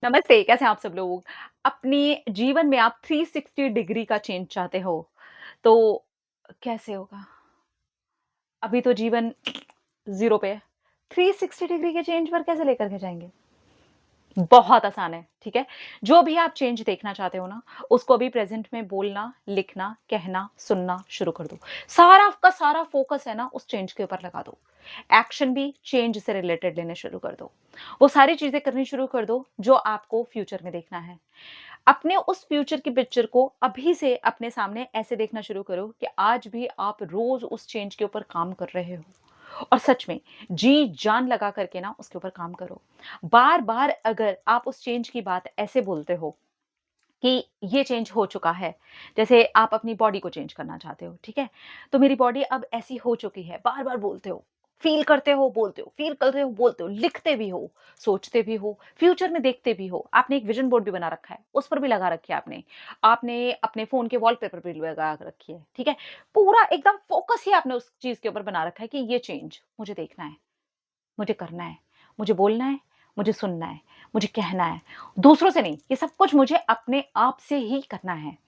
नमस्ते, कैसे हैं आप सब लोग? अपने जीवन में आप 360 डिग्री का चेंज चाहते हो, तो कैसे होगा? अभी तो जीवन 0 पे है। 360 डिग्री के चेंज पर कैसे लेकर के जाएँगे? बहुत आसान है, ठीक है? जो भी आप चेंज देखना चाहते हो ना, उसको अभी प्रेज़ेंट में बोलना, लिखना, कहना, सुनना शुरू कर दो। सारा का सारा फ़ोकस है ना, उस चेंज के ऊपर लगा दो। एक्शन भी चेंज से रिलेटेड लेने शुरू कर दो। वो सारी चीज़ें करनी शुरू कर दो, जो आपको फ्यूचर में देखना है। अपने उस फ्यूचर की पिक्चर को अभी से अपने सामने ऐसे देखना शुरू करो कि आज भी आप रोज उस चेंज के ऊपर काम कर रहे हो और सच में जी जान लगा करके ना उसके ऊपर काम करो। बार बार अगर आप उस चेंज की बात ऐसे बोलते हो कि ये चेंज हो चुका है, जैसे आप अपनी बॉडी को चेंज करना चाहते हो, ठीक है? तो मेरी बॉडी अब ऐसी हो चुकी है, बार-बार बोलते हो, फ़ील करते हो, बोलते हो, फ़ील करते हो, बोलते हो, लिखते भी हो, सोचते भी हो, फ्यूचर में देखते भी हो। आपने एक विज़न बोर्ड भी बना रखा है, उस पर भी लगा रखी है आपने। आपने अपने फ़ोन के वॉलपेपर पे भी लगा रखी है, ठीक है? पूरा एकदम फ़ोकस ही आपने उस चीज़ के ऊपर बना रखा है कि ये चेंज मुझे देखना है। मुझे करना है, मुझे बोलना है, मुझे सुनना है, मुझे कहना है। दूसरों से नहीं, ये सब कुछ मुझे अपने आप से ही करना है।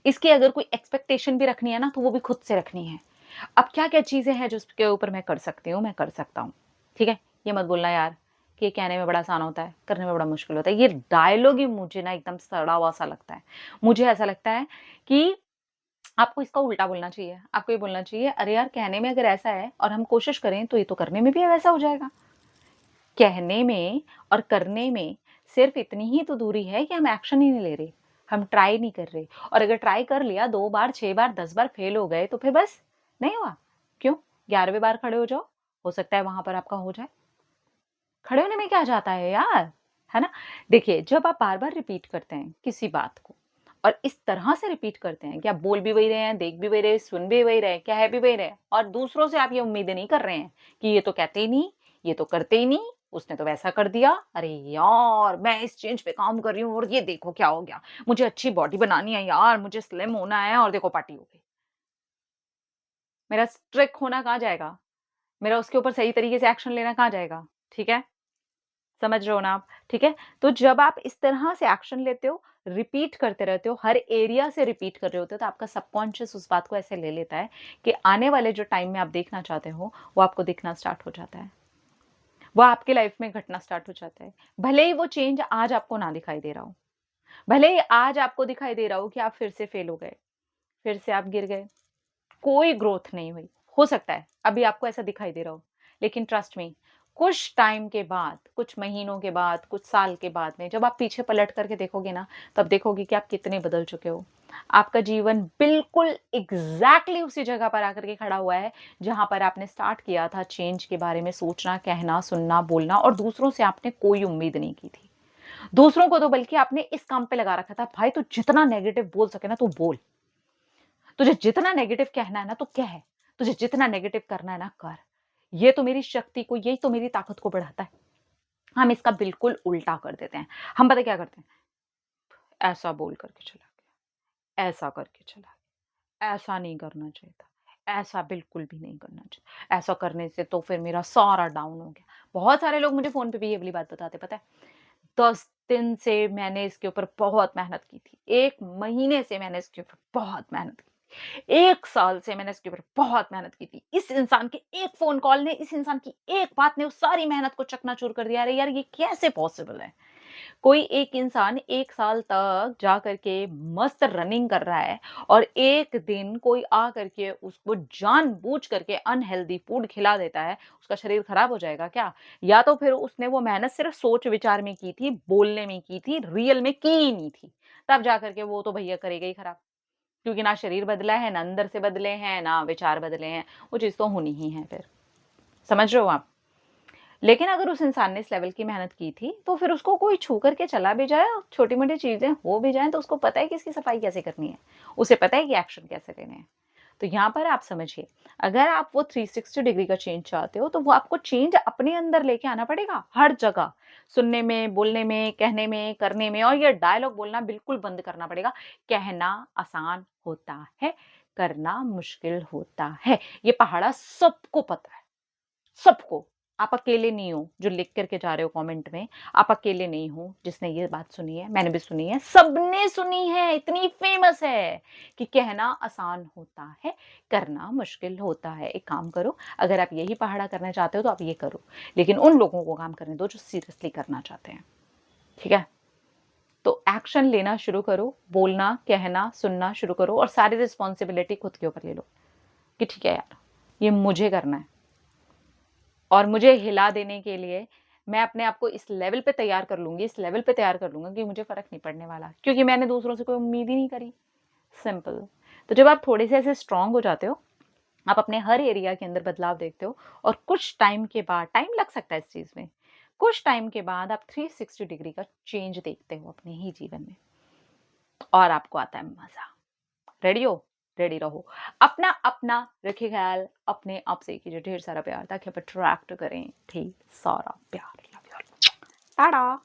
इसकी अगर कोई एक्सपेक्टेशन भी रखनी है ना, तो वो भी खुद से रखनी है। अब क्या-क्या चीज़ें हैं जिसके ऊपर मैं कर सकती हूँ, मैं कर सकता हूँ। ठीक है? ये मत बोलना यार कि ये कहने में बड़ा आसान होता है, करने में बड़ा मुश्किल होता है। ये डायलॉग ही मुझे ना एकदम सड़ा हुआ सा लगता है। मुझे ऐसा लगता है कि आपको इसका उल्टा बोलना चाहिए। आपको ये बोलना चाहिए, "अरे यार, कहने में अगर ऐसा है और हम कोशिश करें, तो ये तो करने में भी वैसा हो जाएगा।" कहने में और करने में सिर्फ इतनी ही तो दूरी है कि हम एक्शन ही नहीं ले रहे, हम ट्राई नहीं कर रहे। और अगर ट्राई कर लिया 2 बार, 6 बार, 10 बार फेल हो गए तो फिर बस नहीं हुआ। क्यों? 11वें बार खड़े हो जाओ, हो सकता है वहाँ पर आपका हो जाए। खड़े होने में क्या जाता है यार, है ना? देखिए, जब आप बार-बार रिपीट करते हैं किसी बात को और इस तरह से रिपीट करते हैं कि आप बोल भी वही रहे हैं, देख भी वही रहे हैं, सुन भी वही रहे हैं, कह भी वही रहे हैं और दूसरों से आप ये उम्मीदें नहीं कर रहे हैं कि ये तो कहते ही नहीं, ये तो करते ही नहीं, उसने तो वैसा कर दिया। अरे यार! मैं इस चेंज पे काम कर रही हूँ और ये देखो क्या हो गया। मुझे अच्छी बॉडी बनानी है यार, मुझे स्लिम होना है और देखो पार्टी हो गई। मेरा स्ट्रिक्ट होना कहाँ जाएगा? मेरा उसके ऊपर सही तरीके से एक्शन लेना कहाँ जाएगा? ठीक है? समझ रहे हो ना आप, ठीक है? तो जब आप इस तरह से एक्शन लेते हो, रिपीट करते रहते हो, हर एरिया से रिपीट कर रहे होते हो, तो आपका सबकॉन्शियस उस बात को ऐसे ले लेता है कि आने वाले जो टाइम में आप देखना चाहते हो, वो आपको दिखना स्टार्ट हो जाता है। वो आपकी लाइफ में घटना स्टार्ट हो जाता है। भले ही वो चेंज आज आपको ना दिखाई दे रहा हो, भले ही आज आपको दिखाई दे रहा हो कि आप फिर से फेल हो गए, फिर से आप गिर गए, कोई ग्रोथ नहीं हुई। हो सकता है अभी आपको ऐसा दिखाई दे रहा हो, लेकिन ट्रस्ट मी कुछ टाइम के बाद, कुछ महीनों के बाद, कुछ साल के बाद में जब आप पीछे पलट करके देखोगे ना, तब देखोगे कि आप कितने बदल चुके हो। आपका जीवन बिल्कुल एग्ज़ैक्टली उसी जगह पर आकर के खड़ा हुआ है, जहाँ पर आपने स्टार्ट किया था चेंज के बारे में सोचना, कहना, सुनना, बोलना और दूसरों से आपने कोई उम्मीद नहीं की थी। दूसरों को तो बल्कि आपने इस काम पे लगा रखा था, भाई तू जितना नेगेटिव बोल सके ना, तू बोल। तुझे जितना नेगेटिव कहना है ना तो कह, तुझे जितना नेगेटिव करना है ना कर। ये तो मेरी शक्ति को, यही तो मेरी ताकत को बढ़ाता है। हम इसका बिल्कुल उल्टा कर देते हैं। हम पता है क्या करते हैं? ऐसा बोल करके चला गया, ऐसा करके चला गया, ऐसा नहीं करना चाहिए था, ऐसा बिल्कुल भी नहीं करना चाहिए। ऐसा करने से तो फिर मेरा सारा डाउन हो गया। बहुत सारे लोग मुझे फ़ोन पे भी ये वाली बात बताते हैं, पता है? 10 दिन से मैंने इसके ऊपर बहुत मेहनत की थी। 1 महीने से मैंने इसके ऊपर बहुत मेहनत की। 1 साल से मैंने इसके ऊपर बहुत मेहनत की थी। इस इंसान के एक फ़ोन कॉल ने, इस इंसान की एक बात ने उस सारी मेहनत को चकनाचूर कर दिया। अरे यार, ये कैसे पॉसिबल है? कोई एक इंसान 1 साल तक जा कर के मस्त रनिंग कर रहा है और एक दिन कोई आ करके उसको जानबूझ करके अनहेल्दी फूड खिला देता है, उसका शरीर खराब हो जाएगा क्या? या तो फिर उसने वो मेहनत सिर्फ़ सोच-विचार में की थी, बोलने में की थी, रियल में की ही नहीं थी। तब जा कर के वो तो भैया करेगा ही खराब। क्योंकि ना शरीर बदला है, ना अंदर से बदले हैं, ना विचार बदले हैं, वो चीज़ तो होनी ही है फिर। समझ रहे हो आप? लेकिन अगर उस इंसान ने इस लेवल की मेहनत की थी, तो फिर उसको कोई छू करके चला भी जाए और छोटी-मोटी चीज़ें हो भी जाएँ, तो उसको पता है कि इसकी सफाई कैसे करनी है। उसे पता है कि एक्शन कैसे लेने हैं। तो यहाँ पर आप समझिए, अगर आप वो 360 डिग्री का चेंज चाहते हो, तो वो आपको चेंज अपने अंदर लेके आना पड़ेगा, हर जगह। सुनने में, बोलने में, कहने में, करने में और ये डायलॉग बोलना बिल्कुल बंद करना पड़ेगा। कहना आसान होता है, करना मुश्किल होता है। ये पहाड़ा सबको पता है, सबको। आप अकेले नहीं हो जो लिख कर के जा रहे हो कमेंट में, आप अकेले नहीं हो जिसने ये बात सुनी है, मैंने भी सुनी है, सबने सुनी है, इतनी फेमस है कि कहना आसान होता है, करना मुश्किल होता है। एक काम करो, अगर आप यही पहाड़ा करना चाहते हो तो आप ये करो, लेकिन उन लोगों को काम करने दो जो सीरियसली करना चाहते हैं, ठीक है? तो एक्शन लेना शुरू करो, बोलना, कहना, सुनना शुरू करो और सारी रिस्पॉन्सिबिलिटी खुद के ऊपर ले लो कि ठीक है यार, ये मुझे करना है। और मुझे हिला देने के लिए मैं अपने आप को इस लेवल पे तैयार कर लूँगी, इस लेवल पे तैयार कर लूँगा कि मुझे फ़र्क नहीं पड़ने वाला, क्योंकि मैंने दूसरों से कोई उम्मीद ही नहीं करी, सिंपल। तो जब आप थोड़े से ऐसे स्ट्रॉन्ग हो जाते हो, आप अपने हर एरिया के अंदर बदलाव देखते हो और कुछ टाइम के बाद, टाइम लग सकता है इस चीज़ में, कुछ टाइम के बाद आप 360 डिग्री का चेंज देखते हो अपने ही जीवन में और आपको आता है मज़ा। रेडी हो? रेडी रहो। अपना अपना रखिए ख़्याल, अपने आप से कीजिए ढेर सारा प्यार ताकि आप अट्रैक्ट करें ढेर सारा प्यार। Love you all. टाटा।